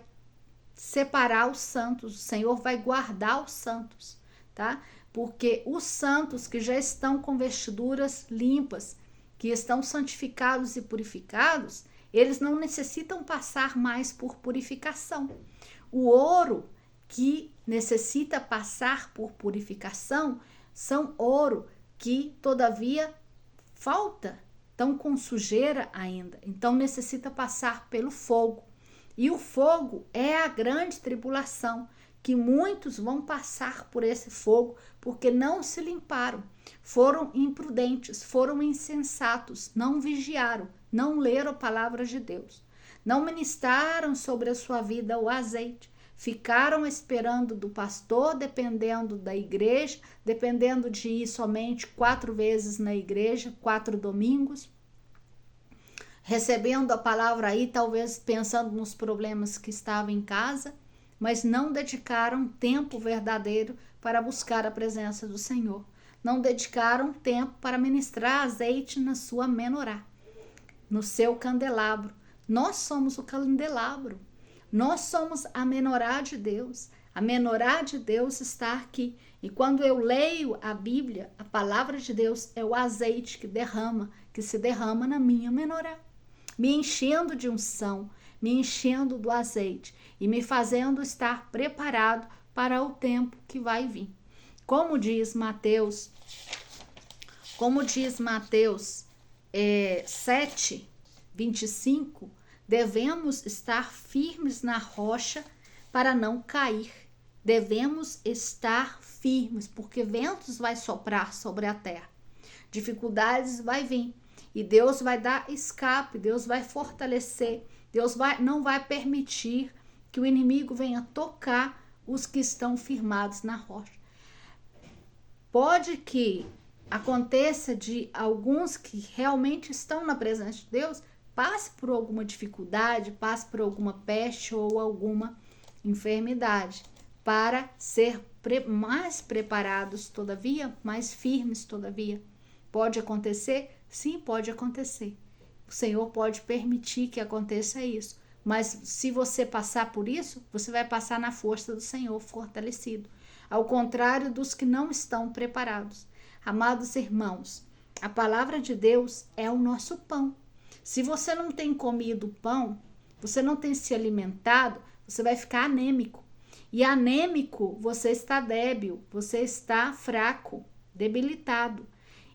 separar os santos, o Senhor vai guardar os santos, tá? Porque os santos que já estão com vestiduras limpas, que estão santificados e purificados, eles não necessitam passar mais por purificação. O ouro que necessita passar por purificação são ouro que, todavia, falta, estão com sujeira ainda, então necessita passar pelo fogo. E o fogo é a grande tribulação, que muitos vão passar por esse fogo porque não se limparam, foram imprudentes, foram insensatos, não vigiaram, não leram a palavra de Deus, não ministraram sobre a sua vida o azeite, ficaram esperando do pastor, dependendo da igreja, dependendo de ir somente 4 vezes na igreja, 4 domingos, recebendo a palavra aí, talvez pensando nos problemas que estavam em casa, mas não dedicaram tempo verdadeiro para buscar a presença do Senhor. Não dedicaram tempo para ministrar azeite na sua menorá, no seu candelabro. Nós somos o candelabro. Nós somos a menorá de Deus. A menorá de Deus está aqui. E quando eu leio a Bíblia, a palavra de Deus é o azeite que se derrama na minha menorá, me enchendo de unção, me enchendo do azeite e me fazendo estar preparado para o tempo que vai vir. Como diz Mateus 7:25, devemos estar firmes na rocha para não cair. Devemos estar firmes, porque ventos vai soprar sobre a terra. Dificuldades vai vir. E Deus vai dar escape, Deus vai fortalecer, Deus não vai permitir que o inimigo venha tocar os que estão firmados na rocha. Pode que aconteça de alguns que realmente estão na presença de Deus, passe por alguma dificuldade, passe por alguma peste ou alguma enfermidade, para ser mais preparados todavia, mais firmes todavia. Pode acontecer? Sim, pode acontecer. O Senhor pode permitir que aconteça isso. Mas se você passar por isso, você vai passar na força do Senhor, fortalecido. Ao contrário dos que não estão preparados. Amados irmãos, a palavra de Deus é o nosso pão. Se você não tem comido pão, você não tem se alimentado, você vai ficar anêmico. E anêmico, você está débil, você está fraco, debilitado.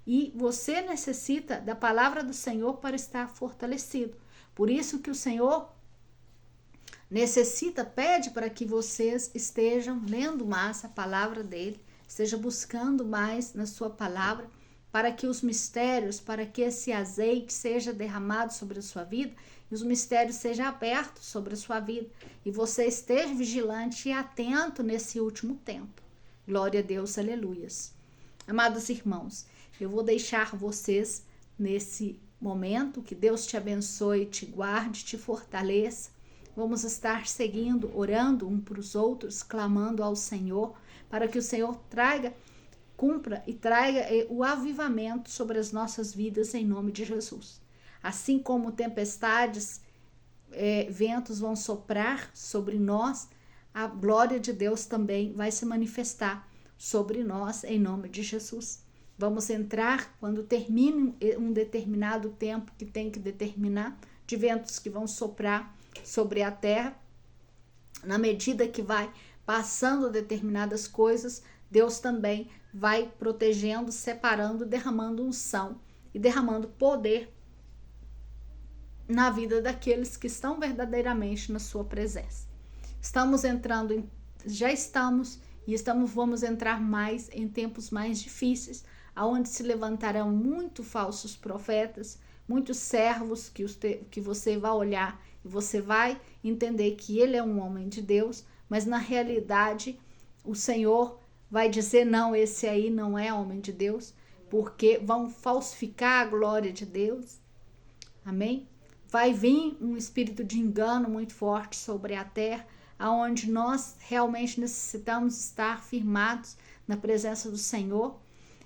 E você necessita da palavra do Senhor para estar fortalecido. Por isso que o Senhor pede para que vocês estejam lendo mais a palavra dele, estejam buscando mais na sua palavra, para que os mistérios, para que esse azeite seja derramado sobre a sua vida e os mistérios sejam abertos sobre a sua vida e você esteja vigilante e atento nesse último tempo. Glória a Deus, aleluias. Amados irmãos, eu vou deixar vocês nesse momento, que Deus te abençoe, te guarde, te fortaleça. Vamos estar seguindo, orando um para os outros, clamando ao Senhor, para que o Senhor cumpra e traga o avivamento sobre as nossas vidas em nome de Jesus. Assim como tempestades, ventos vão soprar sobre nós, a glória de Deus também vai se manifestar sobre nós em nome de Jesus. Vamos entrar, quando termine um determinado tempo que tem que determinar, de ventos que vão soprar sobre a terra, na medida que vai passando determinadas coisas, Deus também vai protegendo, separando, derramando unção e derramando poder na vida daqueles que estão verdadeiramente na sua presença. Vamos entrar mais em tempos mais difíceis, aonde se levantarão muitos falsos profetas, muitos servos que você vai olhar e você vai entender que ele é um homem de Deus, mas na realidade o Senhor vai dizer, não, esse aí não é homem de Deus, porque vão falsificar a glória de Deus. Amém? Vai vir um espírito de engano muito forte sobre a terra, aonde nós realmente necessitamos estar firmados na presença do Senhor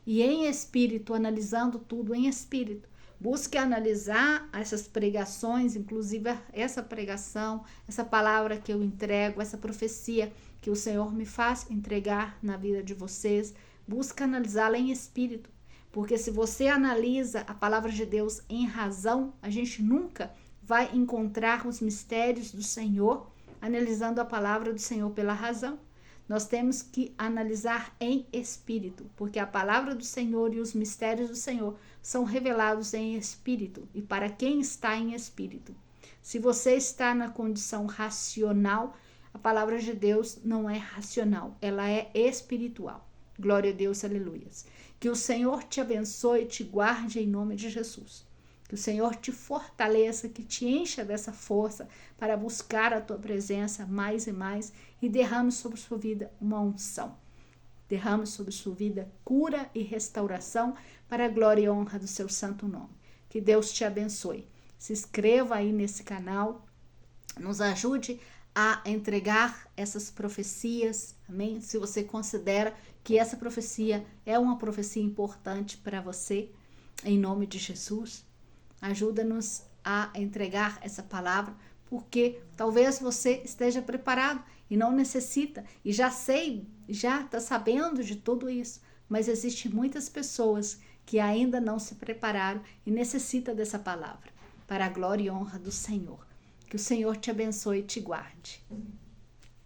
e em espírito, analisando tudo em espírito. Busque analisar essas pregações, inclusive essa pregação, essa palavra que eu entrego, essa profecia que o Senhor me faz entregar na vida de vocês. Busque analisá-la em espírito, porque se você analisa a palavra de Deus em razão, a gente nunca vai encontrar os mistérios do Senhor analisando a palavra do Senhor pela razão. Nós temos que analisar em espírito, porque a palavra do Senhor e os mistérios do Senhor são revelados em espírito e para quem está em espírito. Se você está na condição racional, a palavra de Deus não é racional, ela é espiritual. Glória a Deus, aleluias. Que o Senhor te abençoe e te guarde em nome de Jesus. Que o Senhor te fortaleça, que te encha dessa força para buscar a tua presença mais e mais e derrame sobre sua vida uma unção. Derrame sobre sua vida cura e restauração para a glória e honra do seu santo nome. Que Deus te abençoe. Se inscreva aí nesse canal, nos ajude a entregar essas profecias, amém? Se você considera que essa profecia é uma profecia importante para você, em nome de Jesus, ajuda-nos a entregar essa palavra, porque talvez você esteja preparado e não necessita, e já está sabendo de tudo isso, mas existem muitas pessoas que ainda não se prepararam e necessitam dessa palavra, para a glória e honra do Senhor. Que o Senhor te abençoe e te guarde.